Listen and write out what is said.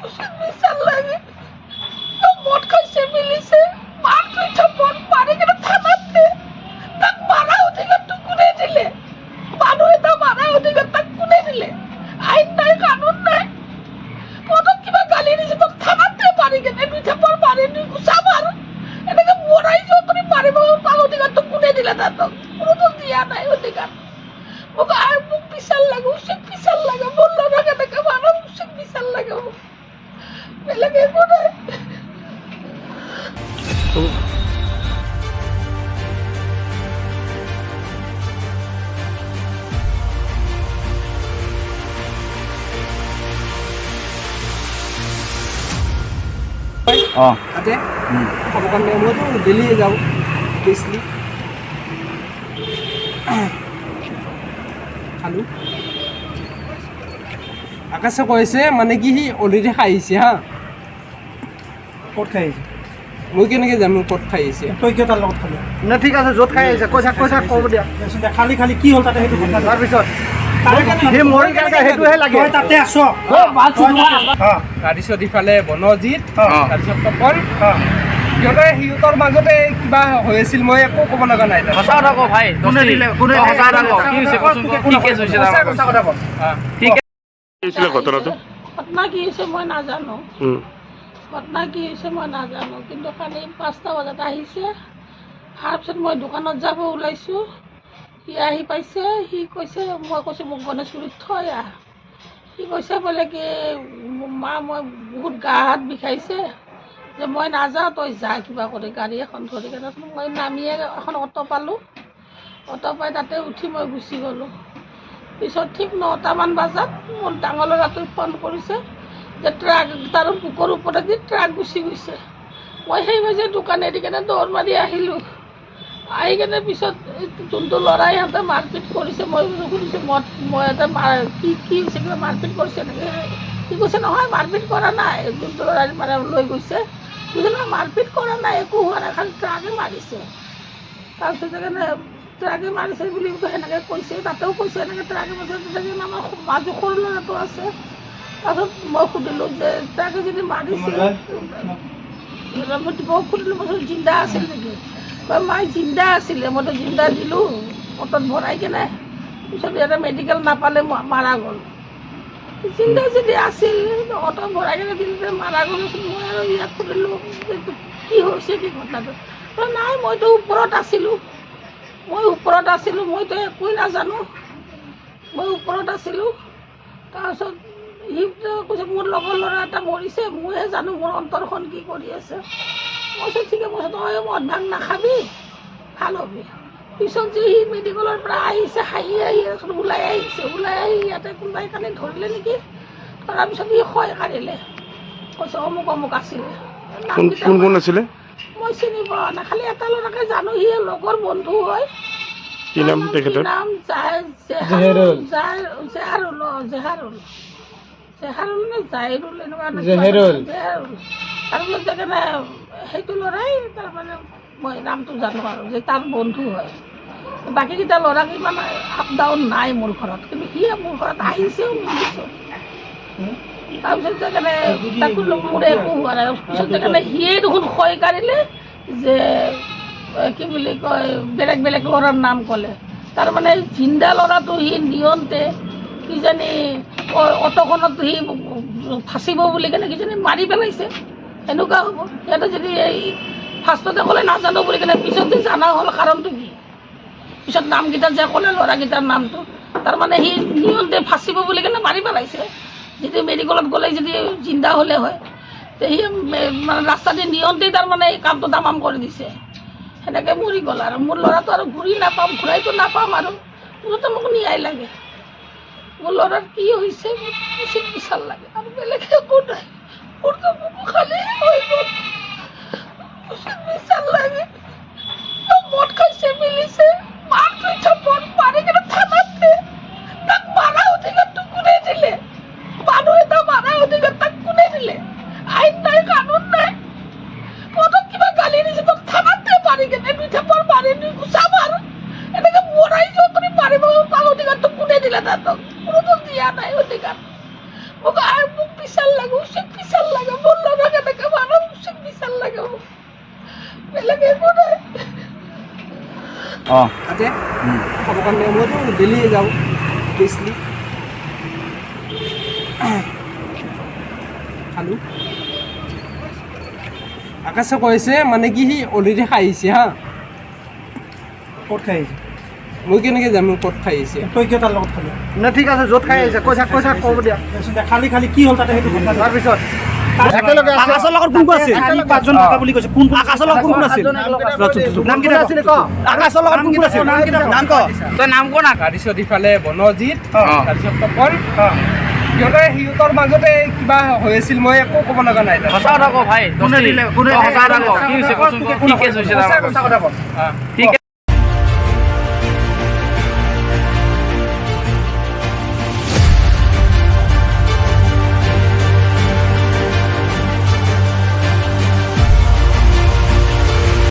বিচার লাগে মদ খাইছে মিলিছে মার তুইছে মন পারে কেন থানাতে তাক মারা অধিকার তো কোনে দিলে মানুষ এটা মারা অধিকার তাক কোনে দিলে আইন নাই কানুন নাই কত কিবা গালি দিছে তো থানাতে পারি কেন মিঠে পর পারে নি গুছাবার এটাকে মরাই যতনি পারিব তার অধিকার তো কোনে দিলে না তো কোনো তো দিয়া নাই অধিকার মোক আর মোক বিচার লাগে উচিত বিচার লাগে বললো না কেন মানুষ উচিত বিচার লাগে বেলেগে কোনে তাতে খাবৰ কাৰণে মইতো ডেইলি যাওঁ বেছিলি খালোঁ আকাশে কৈছে মানে কি সি অলৰেডি খাই আহিছে হা ক'ত খাই আহিছে মই কেনেকৈ জানো ক'ত খাই আহিছে তই কিয় তাৰ লগত খালি না ঠিক আছে য'ত খাই আহিছে কৈ থাক ক'ব দিয়া দেচোন দে, খালি খালি কি হ'ল তাতে সেইটো কথা তাৰপিছত তাৰে কাৰণে সি মৰি কেনেকৈ সেইটোহে লাগে তই তাতে আছ তাৰপিছত ইফালে বনজিৎ অ'। তাৰপিছত তপন অঁ সিহঁতৰ মাজতে কিবা হৈ আছিল মই একো ক'ব লগা নাই তাত। সঁচা কথা কওঁ ভাই কোনে দিলে কোনে সঁচা কথা কওঁ কি হৈছে কচোন কি কেছ হৈছে সঁচা কথা ক ঠিক হৈছিলে ঘটনাটো ঘটনা কি হৈছে মই নাজানো ঘটনা কি হৈছে মই নাজানো কিন্তু কালি 5টা বজাত আহিছে অহাৰ পিছত মই দোকানত যাব ওলাইছোঁ সি আহি পাইছে সি কৈছে মই কৈছোঁ মোক গণেশগুৰিত থৈ আহ সি কৈছে বোলে কি মা মই বহুত গা হাত বিষাইছে যে মই নাযাওঁ তই যা কিবা কৰি গাড়ী এখন ধৰি কেনে মই নামিয়ে এখন অটো পালোঁ অটো পাই তাতে উঠি মই গুচি গ'লোঁ পিছত ঠিক 9টামান বজাত মোৰ ডাঙৰ ল'ৰাটোৱে ফোন কৰিছে যে ট্ৰাক তাৰ বুকৰ ওপৰেদি ট্ৰাক গুচি গৈছে মই সেই বাজে দোকান এৰি কেনে দৌৰ মাৰি আহিলোঁ আহি কেনে পিছত যোনটো ল'ৰাই সিহঁতে মাৰপিট কৰিছে মই সুধিছোঁ মই এটা কি হৈছে কিবা মাৰপিট কৰিছে নেকি সি কৈছে নহয় মাৰপিট কৰা নাই যোনটো ল'ৰাই মানে লৈ গৈছে কৈছে নহয় মাৰপিট কৰা নাই একো হোৱা নাই খালি ট্ৰাকে মাৰিছে তাৰপিছত সেইকাৰণে ট্ৰাকে মাৰিছে বুলি সেনেকৈ কৈছে তাতেও কৈছে এনেকৈ ট্ৰাকে মাৰিছে তেতিয়া আমাৰ মাজু সৰু ল'ৰাটো আছে তাৰপিছত মই সুধিলোঁ যে ট্ৰাকে যদি মাৰিছে মই সুধিলোঁ মই জিন্দা আছিল নেকি মাই জিন্দা আছিলে মইতো জিন্দা দিলোঁ অটত ভৰাই কেনে পিছত ইয়াতে মেডিকেল নাপালে মাৰা গ'ল জিন্দা যদি আছিল অটত ভৰাই কেনে দিলে মাৰা গ'ল মই আৰু ইয়াত সুধিলোঁ কি হৈছে কি ঘটনাটো নাই মইতো ওপৰত আছিলোঁ মইতো একোৱেই নাজানো মই ওপৰত আছিলোঁ তাৰপিছত সি কৈছে মোৰ লগৰ ল'ৰা এটা মৰিছে মইহে জানো মোৰ অন্তৰখন কি কৰি আছে মই কৈছোঁ ঠিকে কৈছোঁ তই মদ ভাং নাখাবি ভাল হ'বি পিছত যে সি মেডিকেলৰ পৰা আহিছে হাঁহি ওলাই আহি ইয়াতে কোনোবাই কাৰণে ধৰিলে নেকি ধৰাৰ পিছত সি শয় কাঢ়িলে কৈছে অমুক আছিলে কোন আছিলে মই চিনি পোৱা নাই খালি এটা ল'ৰাকে জানো সি লগৰ বন্ধু হয় কি নাম তেখেতৰ নাম জেহাৰুল নে জাহিৰুল এনেকুৱা তাৰপিছত সেইকাৰণে সেইটো ল'ৰাই তাৰমানে মই নামটো জানো আৰু যে তাৰ বন্ধু হয় বাকীকেইটা ল'ৰাক ইমান আপ ডাউন নাই মোৰ ঘৰত কিন্তু সি মোৰ ঘৰত আহিছেও মিলিছেও তাৰপিছত সেইকাৰণে তাকো মোৰ একো হোৱা নাই পিছত সেইকাৰণে সিয়ে দেখোন শয় কাঢ়িলে যে কি বুলি কয় বেলেগ বেলেগ ল'ৰাৰ নাম ক'লে তাৰমানে জিন্দা ল'ৰাটো সি নিয়ন্তে কিজানি অটোখনত সি ফাঁচিব বুলি কেনে কিজানি মাৰি পেলাইছে এনেকুৱা হ'ব সিহঁতে যদি এই ফাৰ্ষ্টতে ক'লে নাজানো বুলি কেনে পিছত যে জানা হ'ল কাৰণটো কি পিছত নামকেইটা যে ক'লে ল'ৰাকেইটাৰ নামটো তাৰমানে সি নিয়ন্তে ফাঁচিব বুলি কেনে মাৰি পেলাইছে যদি মেডিকেলত গ'লে যদি জিন্দা হ'লে হয় তে সি মানে ৰাস্তা দি নিয়ন্তেই তাৰমানে এই কামটো তামাম কৰি দিছে সেনেকৈ মৰি গ'ল আৰু মোৰ ল'ৰাটো আৰু ঘূৰাইতো নাপাম আৰু মুঠতে মোক ন্যায় লাগে মোৰ ল'ৰাৰ কি হৈছে উচিত বিচাৰ লাগে আৰু বেলেগ একো নাই মোৰতো খালি হৈ গ'ল উচিত বিচাৰ লাগে মদ খাইছে মিলিছে মাৰ তুইছে মদ মাৰি কেনে থানাতে তাক মাৰা অধিকাৰটো কোনে দিলে মানুহ এটা মাৰা অধিকাৰ তাক কোনে দিলে আইন নাই কানুন নাই কত কিবা গালি দিছে তো থানাতে পারি কেনে মিঠে পর মারি নি গুছাবার এটাকে মরাই যতনি পারিব তার অধিকার তো কোনে দিলে না তো কোনো তো দিয়া নাই অধিকার মোক আর মোক বিচার লাগে বিচার লাগে মোৰ ল'ৰা কেনেকে মাৰক বিচাৰ লাগে বেলেগ একো নাই তাতে খাবৰ কাৰণে মইতো ডেইলি যাওঁ বেছিলি খালোঁ আকাশে কৈছে মানে কি সি অলৰেডি খাই আহিছে হা ক'ত খাই আহিছে মই কেনেকৈ জানো ক'ত খাই আহিছে তই কিয় তাৰ লগত খালি নে ঠিক আছে য'ত খাই আহিছে কৈ থাক ক'ব দিয়া তাৰপিছত খালি খালি কি হ'ল তাতে সেইটো কথা তাৰপিছত একেলগে আকাশৰ লগত কোন কোন আছিল পাঁচজন থকা বুলি কৈছে কোন আকাশৰ লগত কোন কোন আছিল নাম কেইটা আছিল ক আকাশৰ লগত কোন কোন আছিল নাম ক তই নাম ক না তাৰপিছত ইফালে বনজিৎ অ। তাৰপিছত তপন সিহঁতৰ মাজতে কিবা হৈ আছিল মই একো ক'ব লগা নাই তাত। সঁচা কথা ক ভাই কোনে দিলে? কোনে তই সঁচা কথা ক দিলে? কি হৈছে কচোন ক কি কেছ হৈছে তাৰ সঁচা কথা ক কি